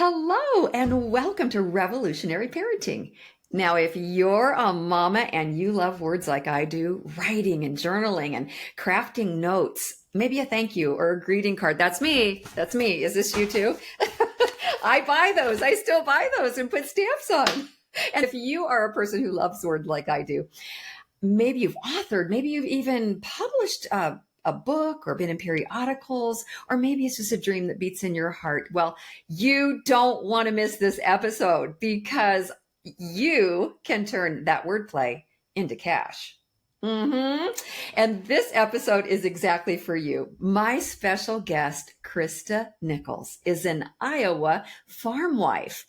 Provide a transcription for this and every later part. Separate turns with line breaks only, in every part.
Hello and welcome to Revolutionary Parenting. Now, if you're a mama and you love words like I do, writing and journaling and crafting notes, maybe a thank you or a greeting card. That's me. That's me. Is this you too? I buy those. I still buy those and put stamps on. And if you are a person who loves words like I do, maybe you've authored, maybe you've even published a book or been in periodicals, or maybe it's just a dream that beats in your heart. Well, you don't want to miss this episode because you can turn that wordplay into cash. And this episode is exactly for you. My special guest, Christa Nichols, is an Iowa farm wife,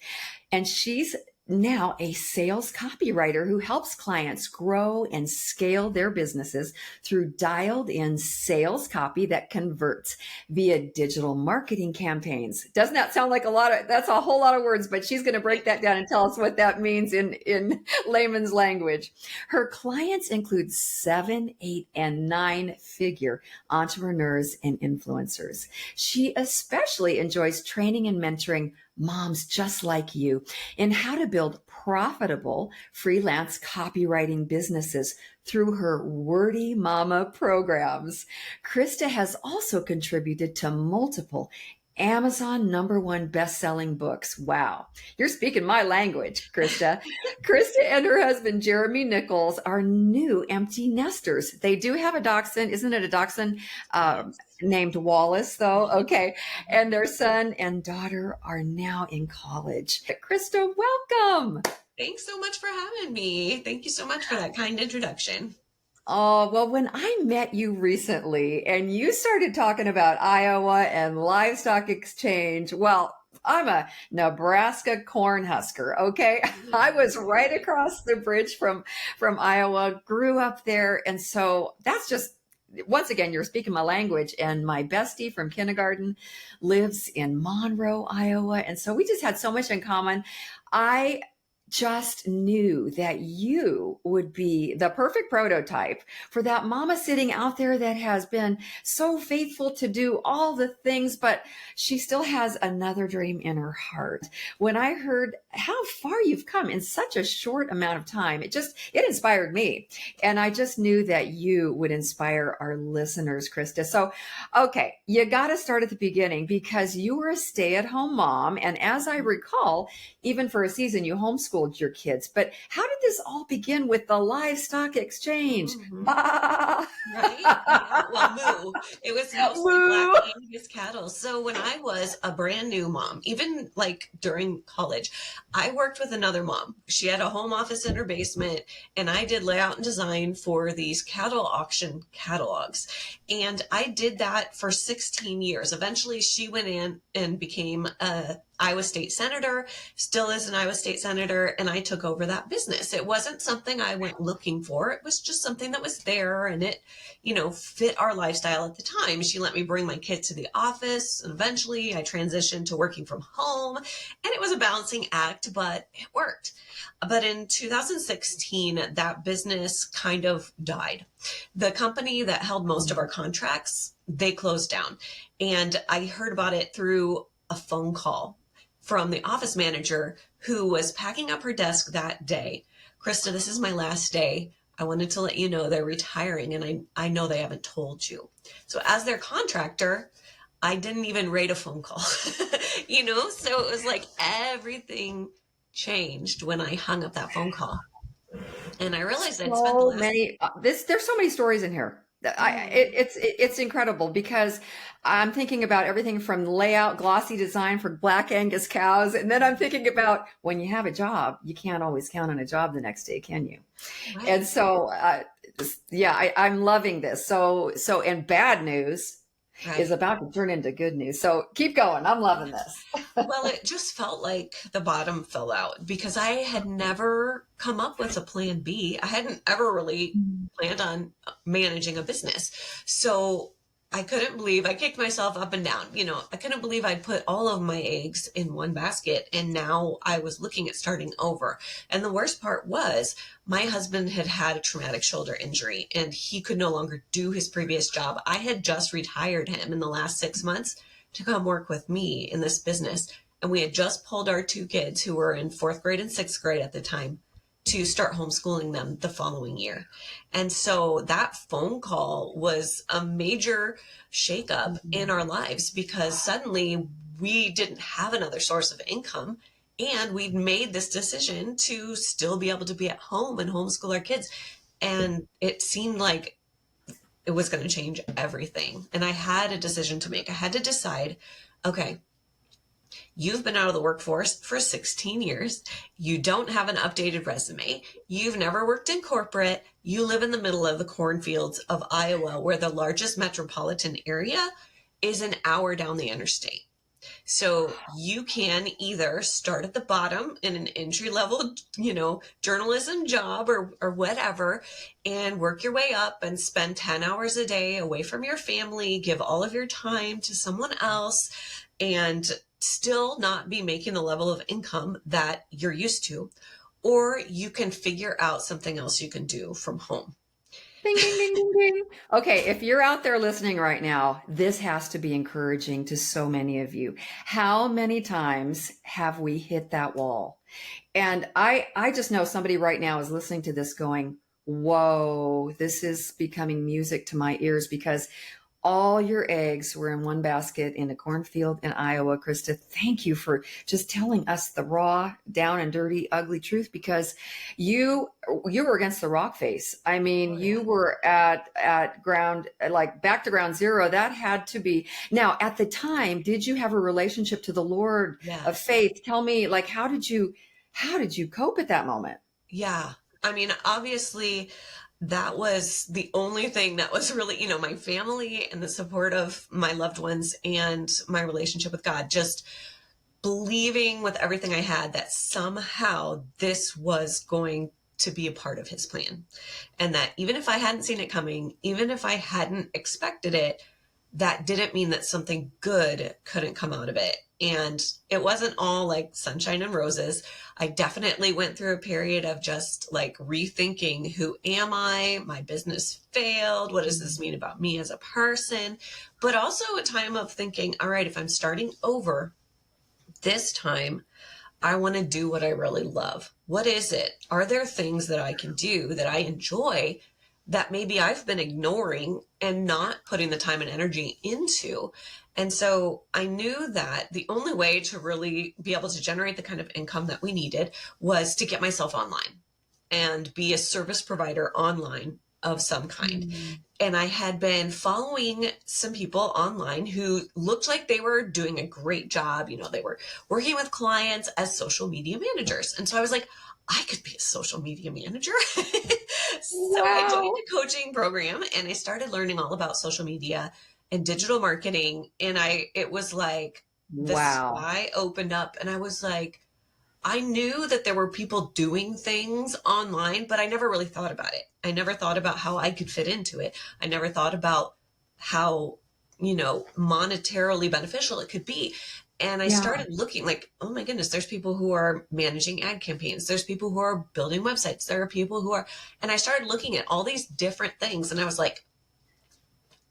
and she's now a sales copywriter who helps clients grow and scale their businesses through dialed in sales copy that converts via digital marketing campaigns. Doesn't that sound like that's a whole lot of words, but she's going to break that down and tell us what that means in layman's language. Her clients include 7, 8, and 9-figure entrepreneurs and influencers. She especially enjoys training and mentoring moms just like you in how to build profitable freelance copywriting businesses through her Wordy Mama programs. Christa has also contributed to multiple Amazon #1 best-selling books. Wow. You're speaking my language, Christa. Christa and her husband, Jeremy Nichols, are new empty nesters. They do have a dachshund. Isn't it a dachshund? Named Wallace, though. Okay. And their son and daughter are now in college. Christa, welcome.
Thanks so much for having me. Thank you so much for that kind introduction.
Oh, well, when I met you recently and you started talking about Iowa and livestock exchange, well, I'm a Nebraska Cornhusker, okay? I was right across the bridge from Iowa, grew up there. And so that's just, once again, you're speaking my language. And my bestie from kindergarten lives in Monroe, Iowa. And so we just had so much in common. I just knew that you would be the perfect prototype for that mama sitting out there that has been so faithful to do all the things, but she still has another dream in her heart. When I heard how far you've come in such a short amount of time, it inspired me. And I just knew that you would inspire our listeners, Christa. So, okay, you got to start at the beginning because you were a stay-at-home mom. And as I recall, even for a season, you homeschooled your kids. But how did this all begin with the livestock exchange?
Right? Yeah. Well, moo. It was mostly black Angus cattle. So when I was a brand new mom, even like during college, I worked with another mom. She had a home office in her basement, and I did layout and design for these cattle auction catalogs. And I did that for 16 years. Eventually, she went in and became a Iowa State Senator, still is an Iowa State Senator, and I took over that business. It wasn't something I went looking for. It was just something that was there, and it, fit our lifestyle at the time. She let me bring my kids to the office, and eventually I transitioned to working from home, and it was a balancing act, but it worked. But in 2016, that business kind of died. The company that held most of our contracts, they closed down, and I heard about it through a phone call from the office manager who was packing up her desk that day. Christa, this is my last day. I wanted to let you know they're retiring, and I know they haven't told you. So as their contractor, I didn't even rate a phone call, so it was like everything changed when I hung up that phone call. And I realized I'd spent the last...
There's so many stories in here. It's incredible because I'm thinking about everything from layout, glossy design for black Angus cows. And then I'm thinking about when you have a job, you can't always count on a job the next day, can you? Right. And so, I'm loving this. So, and bad news is about to turn into good news. So keep going. I'm loving this.
Well, it just felt like the bottom fell out because I had never come up with a plan B. I hadn't ever really planned on managing a business. So I couldn't believe, I kicked myself up and down. I couldn't believe I'd put all of my eggs in one basket, and now I was looking at starting over. And the worst part was my husband had had a traumatic shoulder injury and he could no longer do his previous job. I had just retired him in the last 6 months to come work with me in this business. And we had just pulled our two kids who were in 4th grade and 6th grade at the time to start homeschooling them the following year. And so that phone call was a major shakeup in our lives, because suddenly we didn't have another source of income, and we'd made this decision to still be able to be at home and homeschool our kids. And it seemed like it was going to change everything. And I had a decision to make. I had to decide, okay, you've been out of the workforce for 16 years. You don't have an updated resume. You've never worked in corporate. You live in the middle of the cornfields of Iowa, where the largest metropolitan area is an hour down the interstate. So you can either start at the bottom in an entry level, journalism job or whatever, and work your way up and spend 10 hours a day away from your family, give all of your time to someone else, and still not be making the level of income that you're used to. Or you can figure out something else you can do from home.
Ding, ding, ding, ding, ding. Okay, if you're out there listening right now, this has to be encouraging to so many of you. How many times have we hit that wall? And I just know somebody right now is listening to this going, whoa, this is becoming music to my ears, because all your eggs were in one basket in a cornfield in Iowa. Christa, thank you for just telling us the raw, down and dirty, ugly truth, because you were against the rock face. I mean, you were at ground, like back to ground zero. That had to be. Now, at the time, did you have a relationship to the Lord of faith? Tell me, like, how did you cope at that moment?
Yeah. I mean, obviously, that was the only thing that was really, my family and the support of my loved ones and my relationship with God, just believing with everything I had that somehow this was going to be a part of his plan. And that even if I hadn't seen it coming, even if I hadn't expected it, that didn't mean that something good couldn't come out of it. And it wasn't all like sunshine and roses. I definitely went through a period of just like rethinking, who am I? My business failed. What does this mean about me as a person? But also a time of thinking, all right, if I'm starting over this time, I want to do what I really love. What is it? Are there things that I can do that I enjoy that maybe I've been ignoring and not putting the time and energy into? And so I knew that the only way to really be able to generate the kind of income that we needed was to get myself online and be a service provider online of some kind. Mm-hmm. And I had been following some people online who looked like they were doing a great job. They were working with clients as social media managers. And so I was like, I could be a social media manager. So I joined a coaching program and I started learning all about social media and digital marketing. And it was like the sky opened up, and I was like, I knew that there were people doing things online, but I never really thought about it. I never thought about how I could fit into it. I never thought about how, monetarily beneficial it could be. And I started looking like, oh my goodness, there's people who are managing ad campaigns. There's people who are building websites. There are people who are, and I started looking at all these different things. And I was like,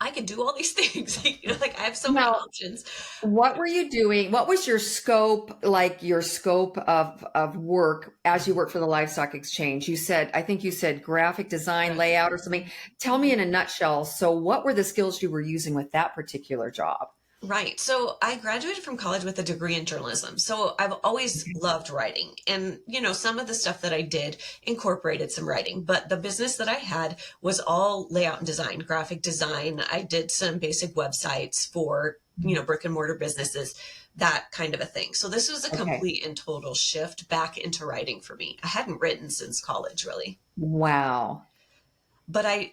I could do all these things. Like I have so many options.
What were you doing? What was your scope, of work as you worked for the Livestock Exchange? I think you said graphic design, layout or something. Tell me in a nutshell. So what were the skills you were using with that particular job?
Right. So I graduated from college with a degree in journalism. So I've always loved writing. And, some of the stuff that I did incorporated some writing, but the business that I had was all layout and design, graphic design. I did some basic websites for, brick and mortar businesses, that kind of a thing. So this was a complete and total shift back into writing for me. I hadn't written since college, really.
Wow.
But I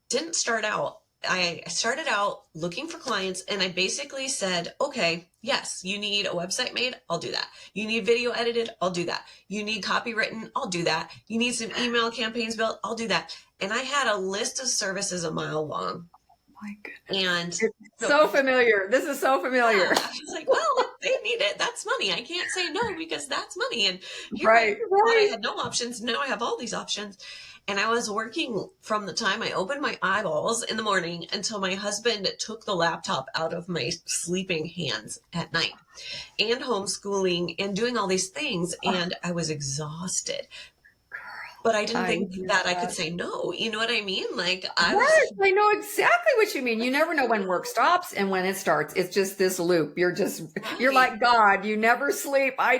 didn't start out. I started out looking for clients, and I basically said, okay, yes, you need a website made. I'll do that. You need video edited. I'll do that. You need copy written. I'll do that. You need some email campaigns built. I'll do that. And I had a list of services a mile long.
my goodness.
And
It's so familiar. This is so familiar.
yeah, I was like, well, if they need it, that's money. I can't say no because that's money. And here
Right,
I thought I
right.
had no options. Now I have all these options. And I was working from the time I opened my eyeballs in the morning until my husband took the laptop out of my sleeping hands at night, and homeschooling and doing all these things. And I was exhausted. But I didn't
I
think
hear
that I could
that.
say no. You know what I mean? Like I was
Yes, I know exactly what you mean. You never know when work stops and when it starts. It's just this loop. You're
right.
like God. You never sleep. I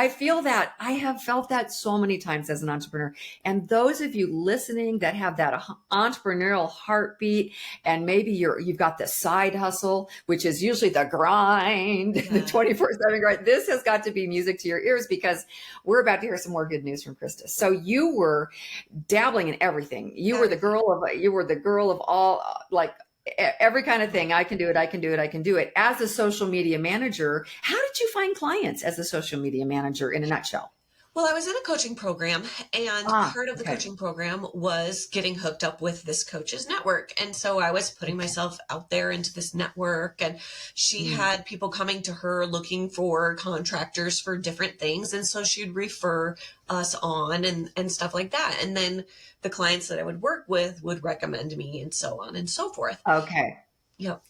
feel that. I have felt that so many times as an entrepreneur. And those of you listening that have that entrepreneurial heartbeat, and maybe you've got the side hustle, which is usually the grind, the
Yeah.
24/7 grind. This has got to be music to your ears because we're about to hear some more good news from Christa. So you were dabbling in everything. You were the girl of all, like every kind of thing. I can do it. I can do it. I can do it. As a social media manager, how did you find clients as a social media manager in a nutshell?
Well, I was in a coaching program, and part of the
Okay.
coaching program was getting hooked up with this coach's network. And so I was putting myself out there into this network, and she had people coming to her looking for contractors for different things. And so she'd refer us on and stuff like that. And then the clients that I would work with would recommend me and so on and so forth.
Okay.
Yep.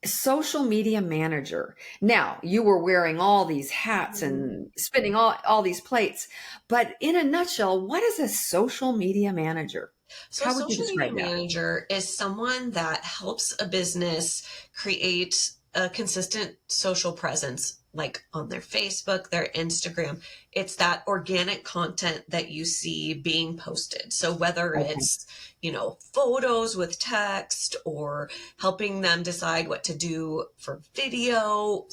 Social media manager. Now, you were wearing all these hats and spinning all these plates, but in a nutshell, what is a social media manager?
So a
How would you
social media
describe that?
manager is someone that helps a business create a consistent social presence, like on their Facebook, their Instagram. It's that organic content that you see being posted. So whether
Okay.
it's, photos with text, or helping them decide what to do for video,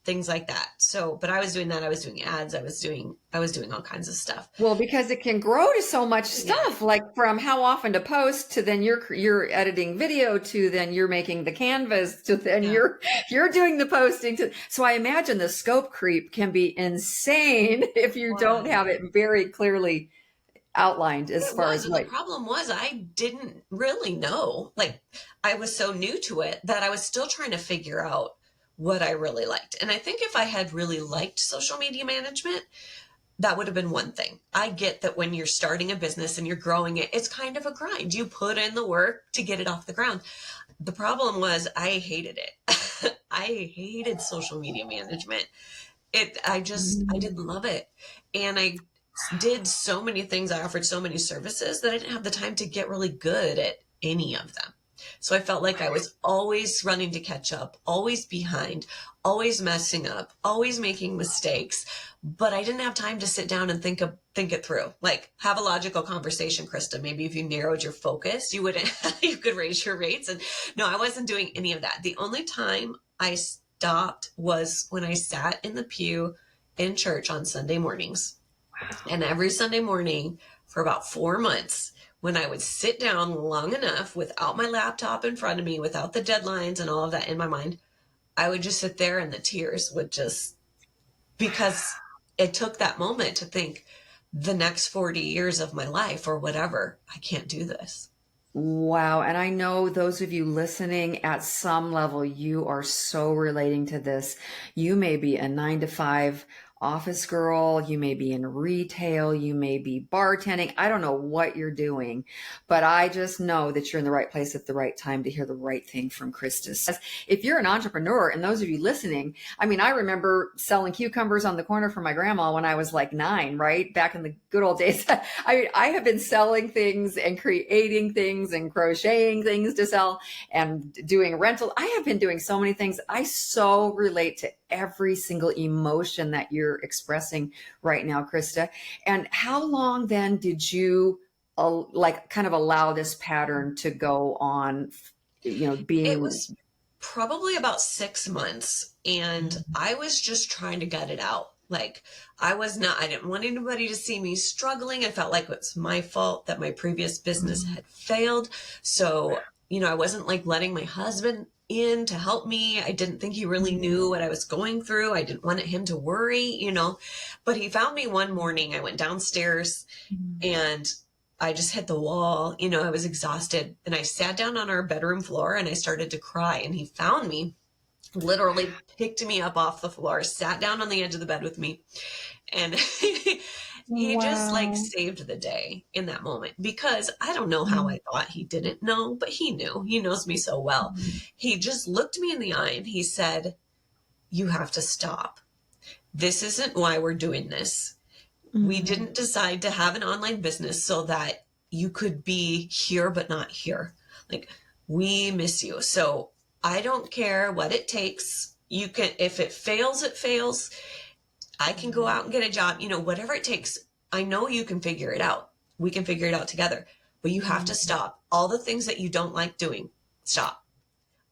things like that. So, but I was doing that. I was doing ads. I was doing all kinds of stuff.
Well, because it can grow to so much
Yeah.
stuff, like from how often to post to then you're editing video to then you're making the canvas to then
Yeah.
you're doing the posting to. So I imagine the scope creep can be insane if you don't have it very clearly outlined as
It
far
was,
as
and the
what.
problem was I didn't really know. Like I was so new to it that I was still trying to figure out what I really liked. And I think if I had really liked social media management, that would have been one thing. I get that when you're starting a business and you're growing it, it's kind of a grind. You put in the work to get it off the ground. The problem was I hated it. I hated social media management. I didn't love it. And I did so many things. I offered so many services that I didn't have the time to get really good at any of them. So I felt like I was always running to catch up, always behind, always messing up, always making mistakes. But I didn't have time to sit down and think it through. Like have a logical conversation, Christa. Maybe if you narrowed your focus, you could raise your rates. And no, I wasn't doing any of that. The only time I stopped was when I sat in the pew in church on Sunday mornings. And every Sunday morning for about 4 months, when I would sit down long enough without my laptop in front of me, without the deadlines and all of that in my mind, I would just sit there and the tears would just, because it took that moment to think the next 40 years of my life or whatever, I can't do this.
Wow. And I know those of you listening at some level, you are so relating to this. You may be a 9 to 5 office girl. You may be in retail. You may be bartending. I don't know what you're doing, but I just know that you're in the right place at the right time to hear the right thing from Christa. If you're an entrepreneur, and those of you listening, I mean, I remember selling cucumbers on the corner for my grandma when I was like 9, right? Back in the good old days. I have been selling things and creating things and crocheting things to sell and doing rental. I have been doing so many things. I so relate to every single emotion that you're expressing right now, Christa. And how long then did you kind of allow this pattern to go on,
It
being.
was probably about 6 months, and I was just trying to gut it out. Like I didn't want anybody to see me struggling. I felt like it was my fault that my previous business had failed. So, I wasn't like letting my husband in to help me. I didn't think he really knew what I was going through. I didn't want him to worry, but he found me one morning. I went downstairs and I just hit the wall. You know, I was exhausted, and I sat down on our bedroom floor and I started to cry, and he found me, literally picked me up off the floor, sat down on the edge of the bed with me, and he just like
Wow.
saved the day in that moment, because I don't know how I thought he didn't know, but he knew. He knows me so well. He just looked me in the eye and he said, "You have to stop. This isn't why we're doing this. We didn't decide to have an online business so that you could be here but not here. Like, we miss you. So I don't care what it takes. You can, if it fails, it fails. I can go out and get a job, you know, whatever it takes. I know you can figure it out. We can figure it out together, but you have to stop. All the things that you don't like doing, stop.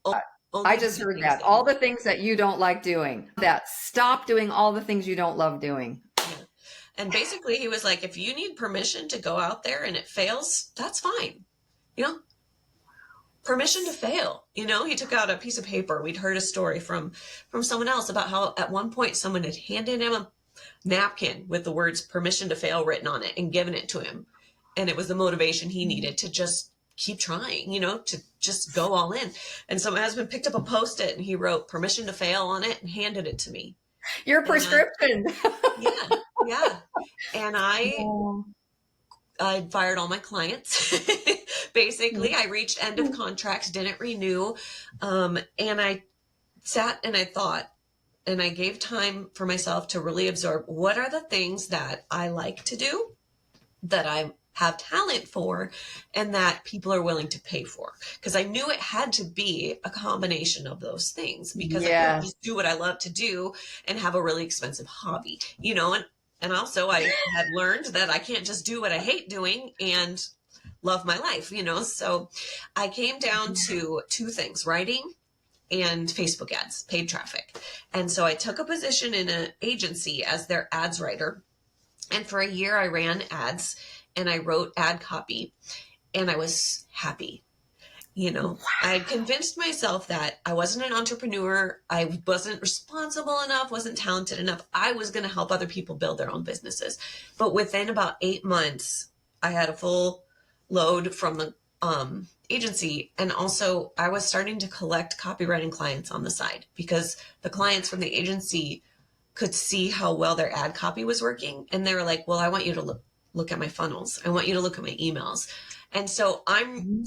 I
Only do
just
the
heard
things
that.
that you
All the
like."
things that you don't like doing. That stop doing all the things you don't love doing.
Yeah. And basically he was like, if you need permission to go out there and it fails, that's fine. You know, permission to fail. You know, he took out a piece of paper. We'd heard a story from someone else about how at one point someone had handed him a napkin with the words "permission to fail" written on it and given it to him. And it was the motivation he needed to just keep trying, you know, to just go all in. And so my husband picked up a Post-it and he wrote "permission to fail" on it and handed it to me.
Your
And
prescription.
yeah, yeah. And
Oh.
I fired all my clients. Basically, I reached end of contracts, didn't renew. And I sat and I thought, and I gave time for myself to really absorb what are the things that I like to do, that I have talent for, and that people are willing to pay for. Because I knew it had to be a combination of those things, because I couldn't
Yes.
just do what I love to do and have a really expensive hobby, you know. And also I had learned that I can't just do what I hate doing and love my life, you know. So I came down to two things: writing and Facebook ads, paid traffic. And so I took a position in an agency as their ads writer. And for a year I ran ads and I wrote ad copy, and I was happy. You know, I convinced myself that I wasn't an entrepreneur. I wasn't responsible enough, wasn't talented enough. I was going to help other people build their own businesses. But within about 8 months, I had a full load from the agency. And also I was starting to collect copywriting clients on the side, because the clients from the agency could see how well their ad copy was working. And they were like, well, I want you to look at my funnels. I want you to look at my emails. And so I'm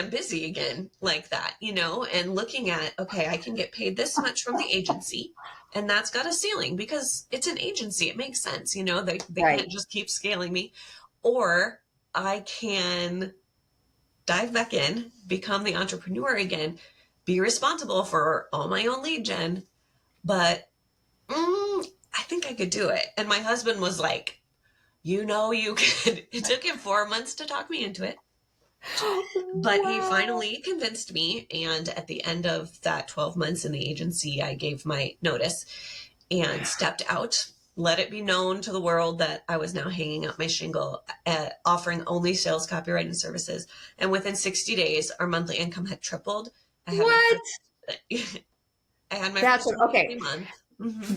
busy again like that, you know, and looking at, okay, I can get paid this much from the agency, and that's got a ceiling because it's an agency. It makes sense. You know, they
Right.
can't just keep scaling me. Or I can dive back in, become the entrepreneur again, be responsible for all my own lead gen. But I think I could do it. And my husband was like, you know, you could. It took him 4 months to talk me into it. But he finally convinced me. And at the end of that 12 months in the agency, I gave my notice and stepped out, let it be known to the world that I was now hanging up my shingle, offering only sales copywriting services. And within 60 days, our monthly income had tripled. I had
What?
I had my
That's
first
okay.
month.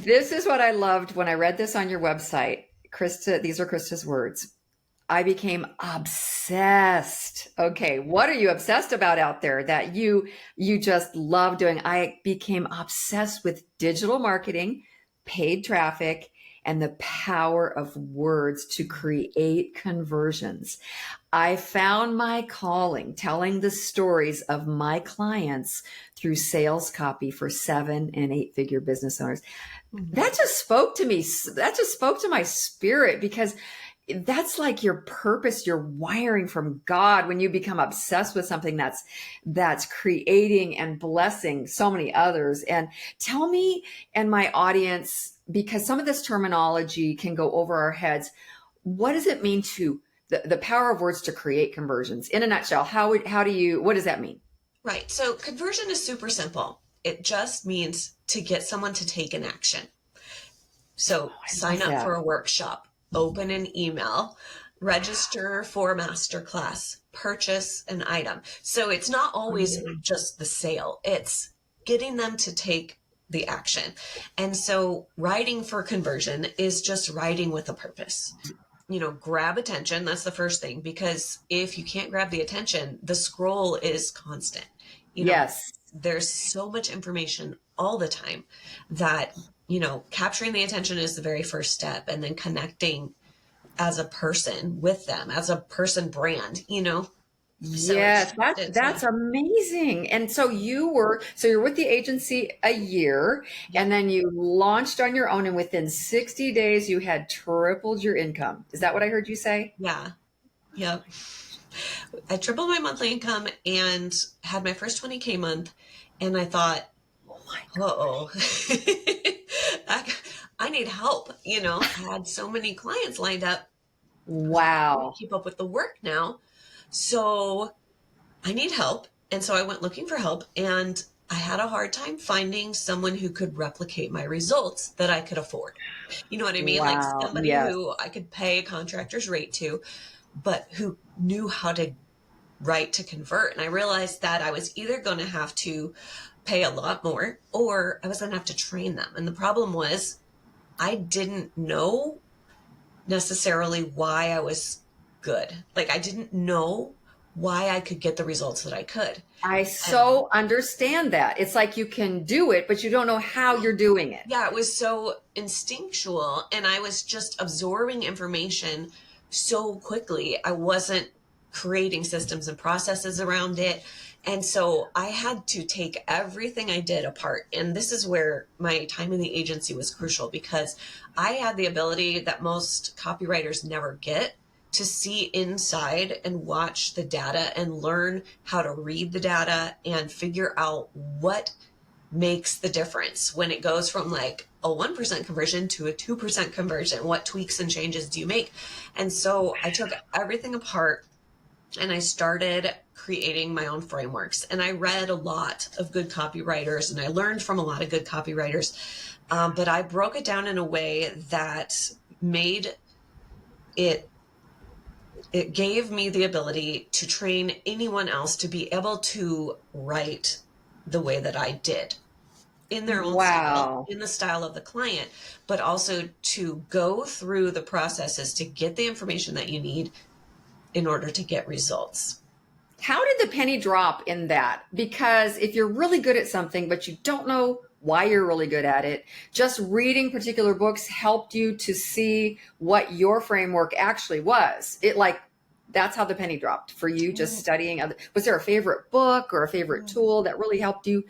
This is what I loved when I read this on your website. Christa, these are Christa's words. I became obsessed. Okay, what are you obsessed about out there that you just love doing? I became obsessed with digital marketing, paid traffic, and the power of words to create conversions. I found my calling telling the stories of my clients through sales copy for 7 and 8 figure business owners. That just spoke to me. That just spoke to my spirit, because that's like your purpose, your wiring from God when you become obsessed with something that's creating and blessing so many others. And tell me and my audience, because some of this terminology can go over our heads, what does it mean to the power of words to create conversions? In a nutshell, what does that mean?
Right. So conversion is super simple. It just means to get someone to take an action. So sign up for a workshop, open an email, register for a masterclass, purchase an item. So it's not always just the sale. It's getting them to take the action. And so writing for conversion is just writing with a purpose. grab attention. That's the first thing, because if you can't grab the attention, the scroll is constant.
Yes.
There's so much information all the time that, capturing the attention is the very first step, and then connecting as a person with them, as a person brand. So
Yes,
it's
that's amazing. And so you're with the agency a year,
yeah,
and then you launched on your own, and within 60 days you had tripled your income. Is that what I heard you say?
yeah, yeah. I tripled my monthly income and had my first 20K month. And I thought,
Oh my
uh-oh,
gosh.
I need help. I had so many clients lined up. I can't
Wow.
keep up with the work now. So I need help. And so I went looking for help, and I had a hard time finding someone who could replicate my results that I could afford. You know what I mean? Like
Wow.
somebody
Yes.
who I could pay a contractor's rate to, but who knew how to write to convert. And I realized that I was either going to have to pay a lot more, or I was going to have to train them. And the problem was I didn't know necessarily why I was good. Like I didn't know why I could get the results that I could.
I
And
so understand that. It's like you can do it, but you don't know how you're doing it.
yeah, it was so instinctual, and I was just absorbing information so quickly. I wasn't creating systems and processes around it. And so I had to take everything I did apart. And this is where my time in the agency was crucial, because I had the ability that most copywriters never get to see inside and watch the data and learn how to read the data and figure out what makes the difference when it goes from like a 1% conversion to a 2% conversion. What tweaks and changes do you make? And so I took everything apart and I started creating my own frameworks. And I read a lot of good copywriters, and I learned from a lot of good copywriters. But I broke it down in a way that made it it gave me the ability to train anyone else to be able to write the way that I did, in their own style,
Wow.
in the style of the client, but also to go through the processes to get the information that you need in order to get results.
How did the penny drop in that? Because if you're really good at something, but you don't know why you're really good at it, just reading particular books helped you to see what your framework actually was. That's how the penny dropped for you, just studying other. Was there a favorite book or a favorite tool that really helped you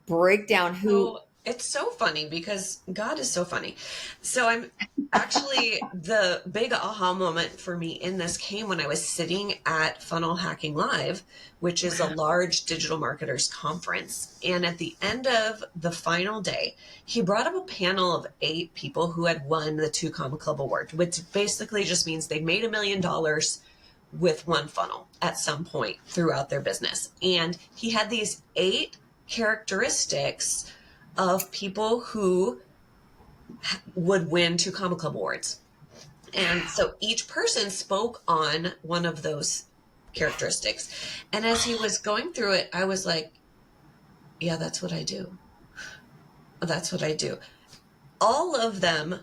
break down who?
So it's so funny because God is so funny. So I'm actually, the big aha moment for me in this came when I was sitting at Funnel Hacking Live, which is a large digital marketers conference. And at the end of the final day, he brought up a panel of 8 people who had won the 2 Comma Club Award, which basically just means they made $1 million with one funnel at some point throughout their business. And he had these 8 characteristics of people who would win 2 Comma Club Awards. And so each person spoke on one of those characteristics. And as he was going through it, I was like, yeah, that's what I do. That's what I do. All of them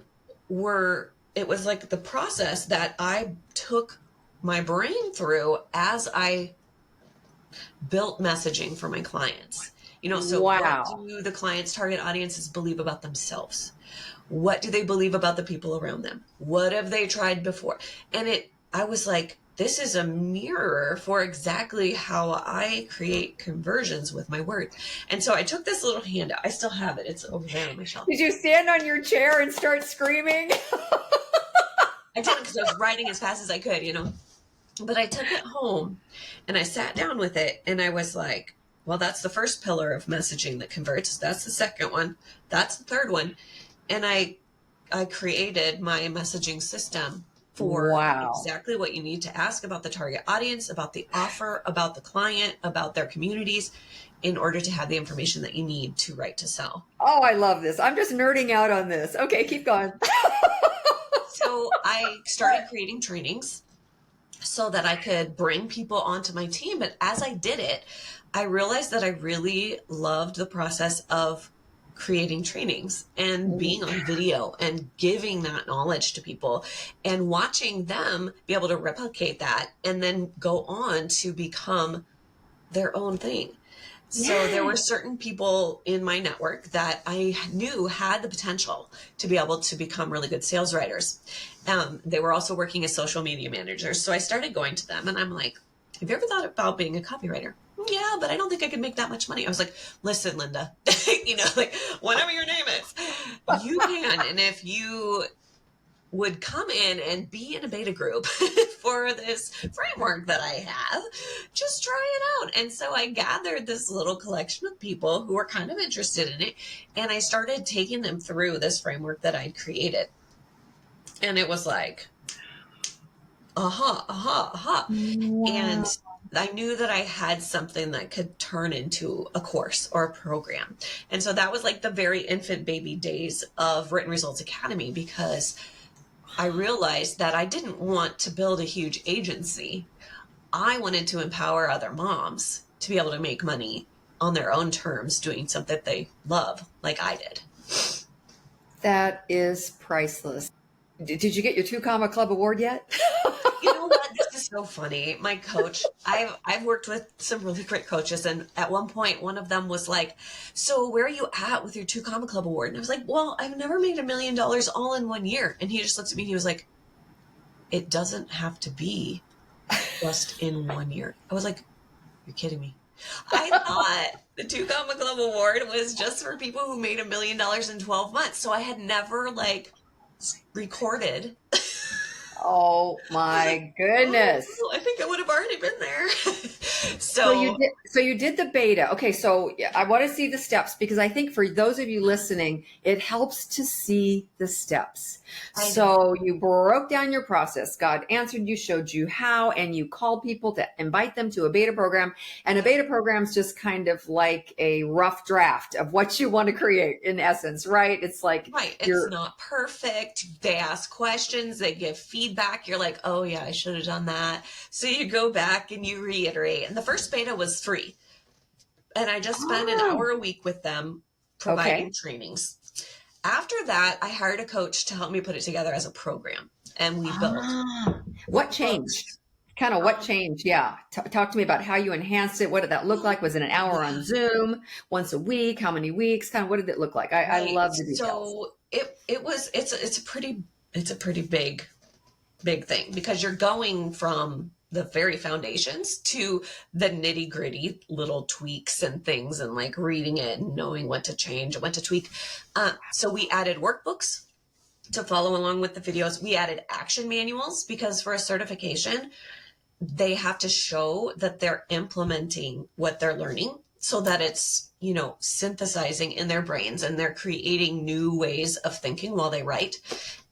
it was like the process that I took my brain through as I built messaging for my clients. So what
Wow.
do the clients' target audiences believe about themselves? What do they believe about the people around them? What have they tried before? And I was like, this is a mirror for exactly how I create conversions with my words. And so I took this little handout. I still have it. It's over there on my shelf.
Did you stand on your chair and start screaming?
I didn't, because I was writing as fast as I could, But I took it home and I sat down with it, and I was like, well, that's the first pillar of messaging that converts. That's the second one. That's the third one. And I created my messaging system for
Wow.
exactly what you need to ask about the target audience, about the offer, about the client, about their communities, in order to have the information that you need to write to sell.
Oh, I love this. I'm just nerding out on this. Okay, keep going.
So I started creating trainings so that I could bring people onto my team. But as I did it, I realized that I really loved the process of creating trainings and being on video and giving that knowledge to people and watching them be able to replicate that and then go on to become their own thing. So there were certain people in my network that I knew had the potential to be able to become really good sales writers. They were also working as social media managers. So I started going to them and I'm like, have you ever thought about being a copywriter? Yeah, but I don't think I could make that much money. I was like, listen, Linda, like whatever your name is, you can. And if you would come in and be in a beta group for this framework that I have, just try it out. And so I gathered this little collection of people who were kind of interested in it. And I started taking them through this framework that I'd created. And it was like, aha.
Wow.
And I knew that I had something that could turn into a course or a program. And so that was like the very infant baby days of Written Results Academy, because I realized that I didn't want to build a huge agency. I wanted to empower other moms to be able to make money on their own terms, doing something they love like I did.
That is priceless. Did you get your 2 Comma Club award yet?
You know what? This is so funny. My coach, I've worked with some really great coaches, and at one point, one of them was like, "So where are you at with your 2 Comma Club award?" And I was like, "Well, I've never made $1 million all in 1 year." And he just looked at me and he was like, "It doesn't have to be just in 1 year." I was like, "You're kidding me." I thought the 2 Comma Club award was just for people who made $1 million in 12 months. So I had never recorded.
Oh my goodness.
Oh, I think I would have already been there.
So you did the beta. Okay, so I want to see the steps, because I think for those of you listening, it helps to see the steps. So you broke down your process. God answered you, showed you how, and you called people to invite them to a beta program. And a beta program is just kind of like a rough draft of what you want to create, in essence, right? It's like,
right. It's not perfect. They ask questions, they give feedback. You're like, oh yeah, I should have done that. So you go back and you reiterate. And the first beta was free. And I just spent an hour a week with them providing trainings. After that, I hired a coach to help me put it together as a program. And we built.
What changed? Kind of what changed? Yeah. Talk to me about how you enhanced it. What did that look like? Was it an hour on Zoom, once a week? How many weeks? Kind of what did it look like? I love the details.
So it's a pretty big thing, because you're going from the very foundations to the nitty gritty little tweaks and things, and like reading it and knowing what to change and what to tweak. So we added workbooks to follow along with the videos. We added action manuals, because for a certification, they have to show that they're implementing what they're learning, so that it's, synthesizing in their brains and they're creating new ways of thinking while they write.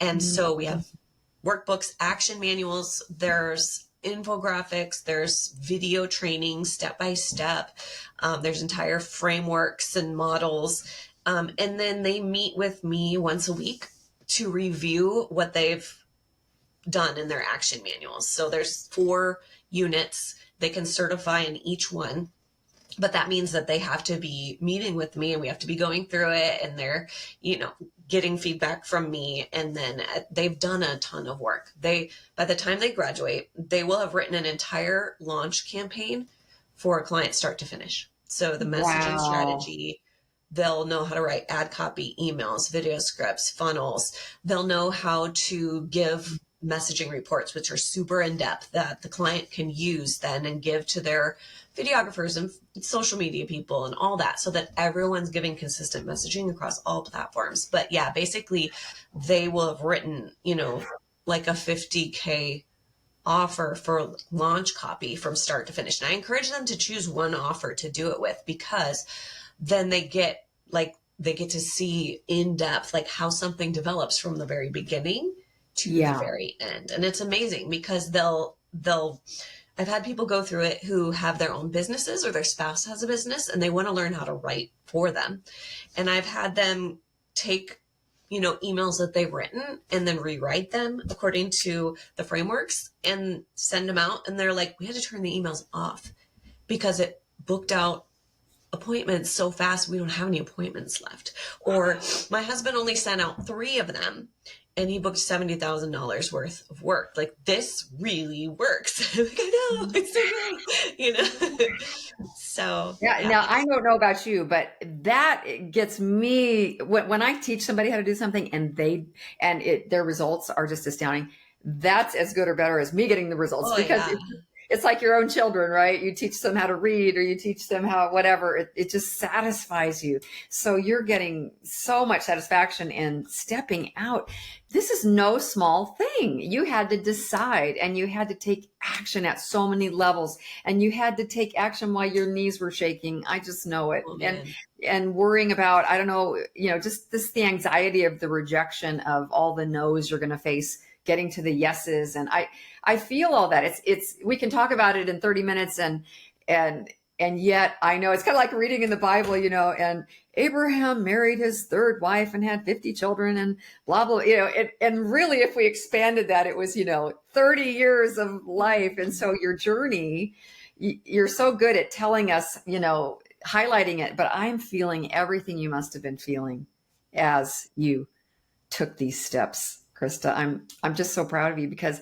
And so we have workbooks, action manuals, there's infographics, there's video training step by step, there's entire frameworks and models. And then they meet with me once a week to review what they've done in their action manuals. So there's 4 units. They can certify in each one, but that means that they have to be meeting with me and we have to be going through it, and they're, getting feedback from me. And then they've done a ton of work. By the time they graduate, they will have written an entire launch campaign for a client start to finish. So the messaging strategy, they'll know how to write ad copy, emails, video scripts, funnels. They'll know how to give messaging reports, which are super in-depth, that the client can use then and give to their videographers and social media people and all that, so that everyone's giving consistent messaging across all platforms. But yeah, basically they will have written, like a 50K offer for launch copy from start to finish. And I encourage them to choose one offer to do it with, because then they get to see in depth, like how something develops from the very beginning to the very end. And it's amazing, because I've had people go through it who have their own businesses, or their spouse has a business and they want to learn how to write for them. And I've had them take, emails that they've written and then rewrite them according to the frameworks and send them out. And they're like, we had to turn the emails off because it booked out appointments so fast, we don't have any appointments left. Or my husband only sent out 3 of them and he booked $70,000 worth of work. Like, this really works. Like, I know, it's so great, So
Yeah. Now I don't know about you, but that gets me when I teach somebody how to do something and their results are just astounding. That's as good or better as me getting the results, because it's like your own children, right? You teach them how to read, or you teach them how, whatever, it just satisfies you. So you're getting so much satisfaction in stepping out. This is no small thing. You had to decide, and you had to take action at so many levels, and you had to take action while your knees were shaking. I just know it. And worrying about, I don't know, just the anxiety of the rejection of all the no's you're going to face, getting to the yeses. And I feel all that. We can talk about it in 30 minutes and yet I know it's kind of like reading in the Bible, and Abraham married his 3rd wife and had 50 children and blah, blah, and really, if we expanded that, it was, 30 years of life. And so your journey, you're so good at telling us, highlighting it, but I'm feeling everything you must have been feeling as you took these steps. Christa, I'm just so proud of you, because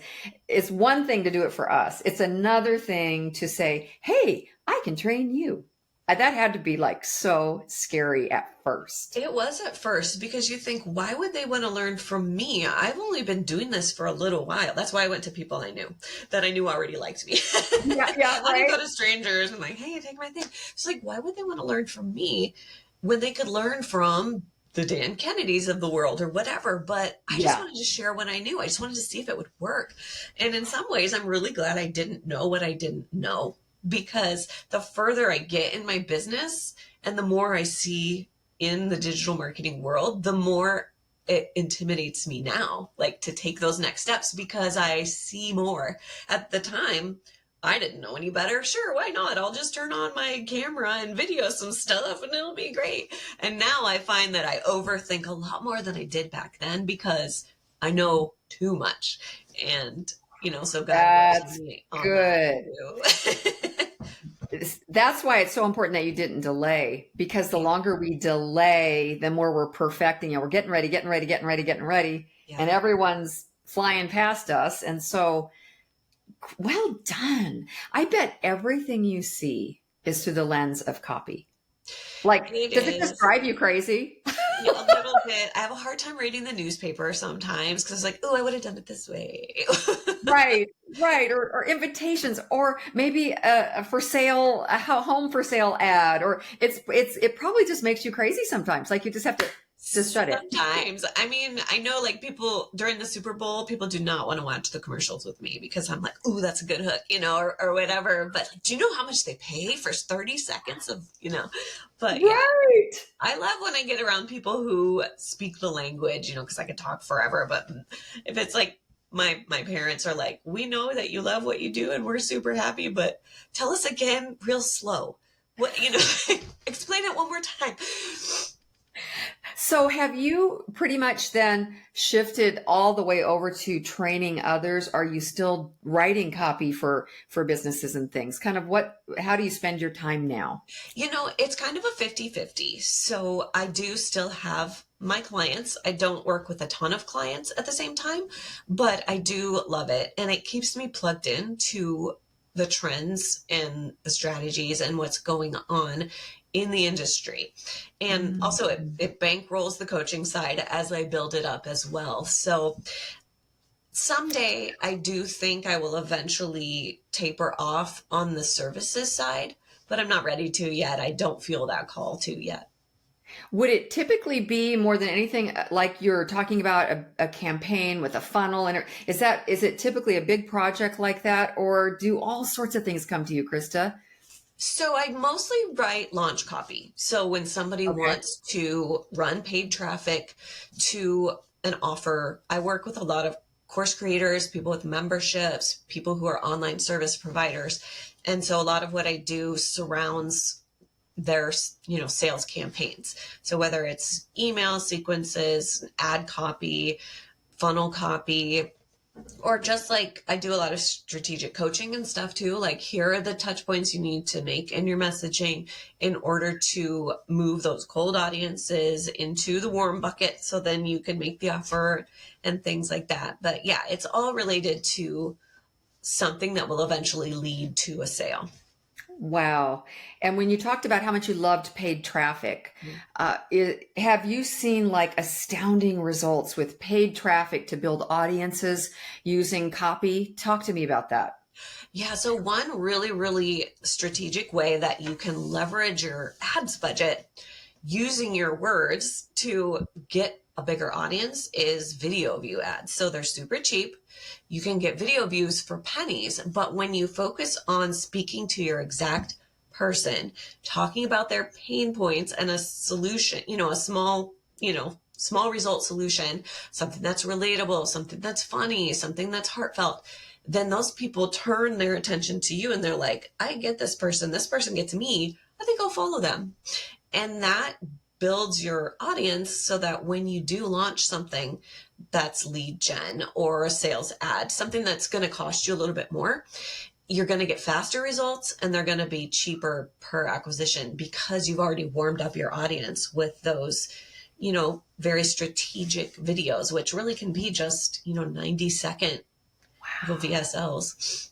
it's one thing to do it for us. It's another thing to say, hey, I can train you. That had to be like so scary at first.
It was at first, because you think, why would they want to learn from me? I've only been doing this for a little while. That's why I went to people I knew that I knew already liked me.
Yeah, right.
I didn't go to strangers and like, hey, take my thing. It's like, why would they want to learn from me when they could learn from the Dan Kennedys of the world or whatever? But I just wanted to share what I knew. I just wanted to see if it would work. And in some ways, I'm really glad I didn't know what I didn't know, because the further I get in my business and the more I see in the digital marketing world, the more it intimidates me now, like to take those next steps, because I see more. At the time, I didn't know any better. Sure, why not? I'll just turn on my camera and video some stuff and it'll be great. And now I find that I overthink a lot more than I did back then, because I know too much. And, so God,
that's
good.
That's why it's so important that you didn't delay, because the longer we delay, the more we're perfecting. We're getting ready, and everyone's flying past us. And so, well done. I bet everything you see is through the lens of copy. Like, does it just drive you crazy?
Yeah, a little bit. I have a hard time reading the newspaper sometimes, because it's like, oh, I would have done it this way.
Right. Or invitations, or maybe a home for sale ad, or it probably just makes you crazy sometimes. Like, you just have to shut it.
Sometimes. I mean, I know, like, people during the Super Bowl, people do not want to watch the commercials with me, because I'm like, ooh, that's a good hook, or whatever. But like, do you know how much they pay for 30 seconds of, but
right.
I love when I get around people who speak the language, because I could talk forever. But if it's like, my parents are like, we know that you love what you do and we're super happy, but tell us again real slow. What, explain it one more time.
So have you pretty much then shifted all the way over to training others? Are you still writing copy for businesses and things? Kind of how do you spend your time now?
It's kind of a 50-50. So I do still have my clients. I don't work with a ton of clients at the same time, but I do love it. And it keeps me plugged into the trends and the strategies and what's going on in the industry. And also it bankrolls the coaching side as I build it up as well. So someday I do think I will eventually taper off on the services side, but I'm not ready to yet. I don't feel that call to yet.
Would it typically be, more than anything, like you're talking about a campaign with a funnel? And is it typically a big project like that, or do all sorts of things come to you, Christa?
So I mostly write launch copy. So when somebody wants to run paid traffic to an offer, I work with a lot of course creators, people with memberships, people who are online service providers. And so a lot of what I do surrounds their, sales campaigns. So whether it's email sequences, ad copy, funnel copy, Or just like I do a lot of strategic coaching and stuff too. Like, here are the touch points you need to make in your messaging in order to move those cold audiences into the warm bucket. So then you can make the offer and things like that. But yeah, it's all related to something that will eventually lead to a sale.
Wow. And when you talked about how much you loved paid traffic, have you seen like astounding results with paid traffic to build audiences using copy? Talk to me about that.
Yeah, so one really, really strategic way that you can leverage your ads budget using your words to get a bigger audience is video view ads. So they're super cheap. You can get video views for pennies, but when you focus on speaking to your exact person, talking about their pain points and a solution, a small result solution, something that's relatable, something that's funny, something that's heartfelt, then those people turn their attention to you and they're like, I get this person gets me, I think I'll follow them. And that builds your audience so that when you do launch something that's lead gen or a sales ad, something that's going to cost you a little bit more, you're going to get faster results and they're going to be cheaper per acquisition because you've already warmed up your audience with those, very strategic videos, which really can be just, 90-second VSLs.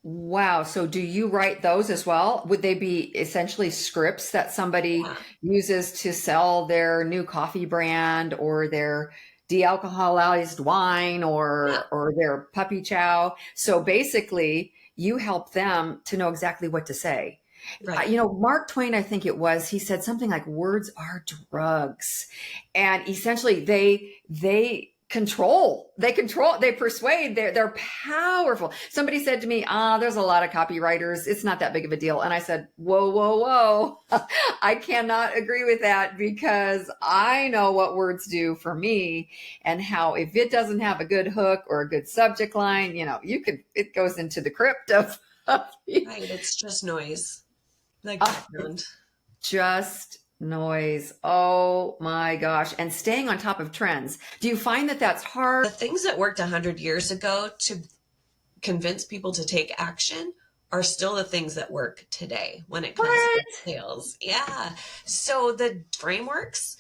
Wow. So do you write those as well? Would they be essentially scripts that somebody
Yeah.
uses to sell their new coffee brand or their de-alcoholized wine
Yeah.
or their puppy chow? So basically, you help them to know exactly what to say.
Right.
Mark Twain, I think it was, he said something like words are drugs. And essentially they persuade, they're powerful. Somebody said to me, there's a lot of copywriters. It's not that big of a deal. And I said, whoa, whoa, whoa. I cannot agree with that because I know what words do for me and how if it doesn't have a good hook or a good subject line, it goes into the crypt of
Right. It's just noise. Like background.
just noise. Oh my gosh. And staying on top of trends. Do you find that that's hard?
The things that worked 100 years ago to convince people to take action are still the things that work today when it comes to sales. Yeah. So the frameworks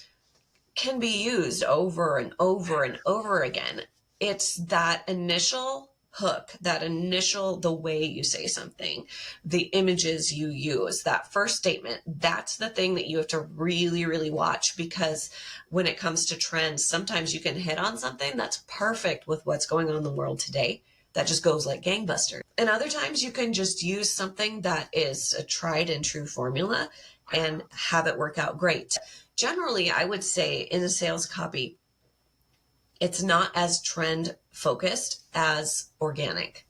can be used over and over and over again. It's that initial hook, the way you say something, the images you use, that first statement, that's the thing that you have to really, really watch, because when it comes to trends, sometimes you can hit on something that's perfect with what's going on in the world today. That just goes like gangbusters. And other times you can just use something that is a tried and true formula and have it work out great. Generally, I would say in a sales copy, it's not as trend focused as organic.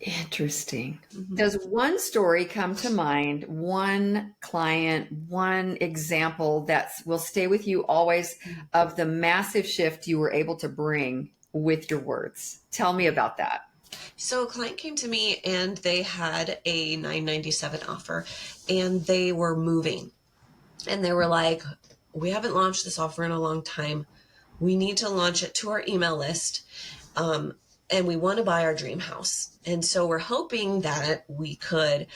Interesting.
Mm-hmm.
Does one story come to mind, one client, one example that will stay with you always of the massive shift you were able to bring with your words? Tell me about that.
So a client came to me and they had a $997 offer and they were moving. And they were like, we haven't launched this offer in a long time. We need to launch it to our email list. And we want to buy our dream house. And so we're hoping that we could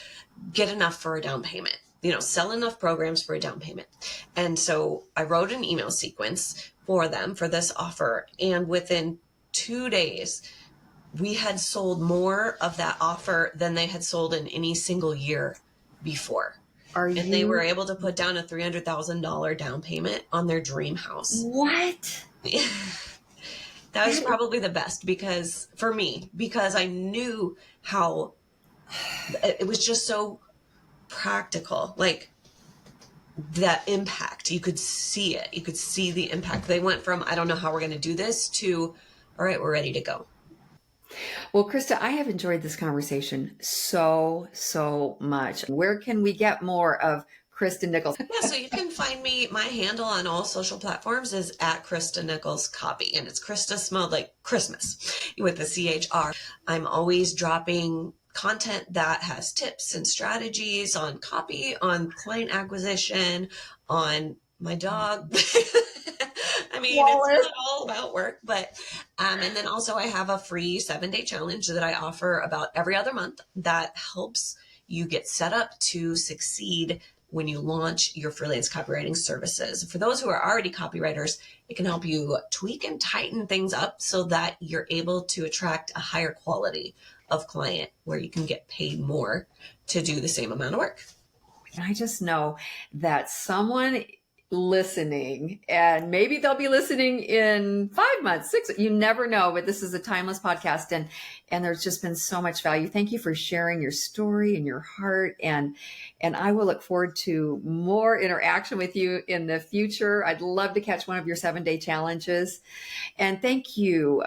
get enough for a down payment, sell enough programs for a down payment. And so I wrote an email sequence for them for this offer. And within 2 days, we had sold more of that offer than they had sold in any single year before. They were able to put down a $300,000 down payment on their dream house.
What?
That was probably the best because I knew how it was just so practical, like that impact. You could see it. You could see the impact. They went from, I don't know how we're going to do this to, all right, we're ready to go.
Well, Christa, I have enjoyed this conversation so much. Where can we get more of Christa Nichols?
Yeah, so you can find me. My handle on all social platforms is at Christa Nichols Copy, and it's Christa smelled like Christmas with the CHR. I'm always dropping content that has tips and strategies on copy, on client acquisition, on my dog. I'm mean, it's not all about work, but, and then also I have a free 7-day challenge that I offer about every other month that helps you get set up to succeed when you launch your freelance copywriting services. For those who are already copywriters, it can help you tweak and tighten things up so that you're able to attract a higher quality of client where you can get paid more to do the same amount of work.
I just know that someone listening, and maybe they'll be listening in 5 months, 6, you never know, but this is a timeless podcast, and there's just been so much value. Thank you for sharing your story and your heart, and I will look forward to more interaction with you in the future. I'd love to catch one of your 7-day challenges. And thank you,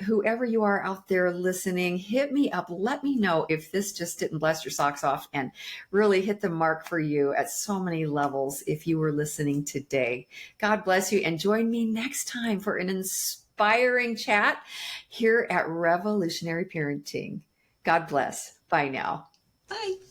whoever you are out there listening, hit me up. Let me know if this just didn't bless your socks off and really hit the mark for you at so many levels if you were listening today. God bless you, and join me next time for an inspiring chat here at Revolutionary Parenting. God bless. Bye now.
Bye.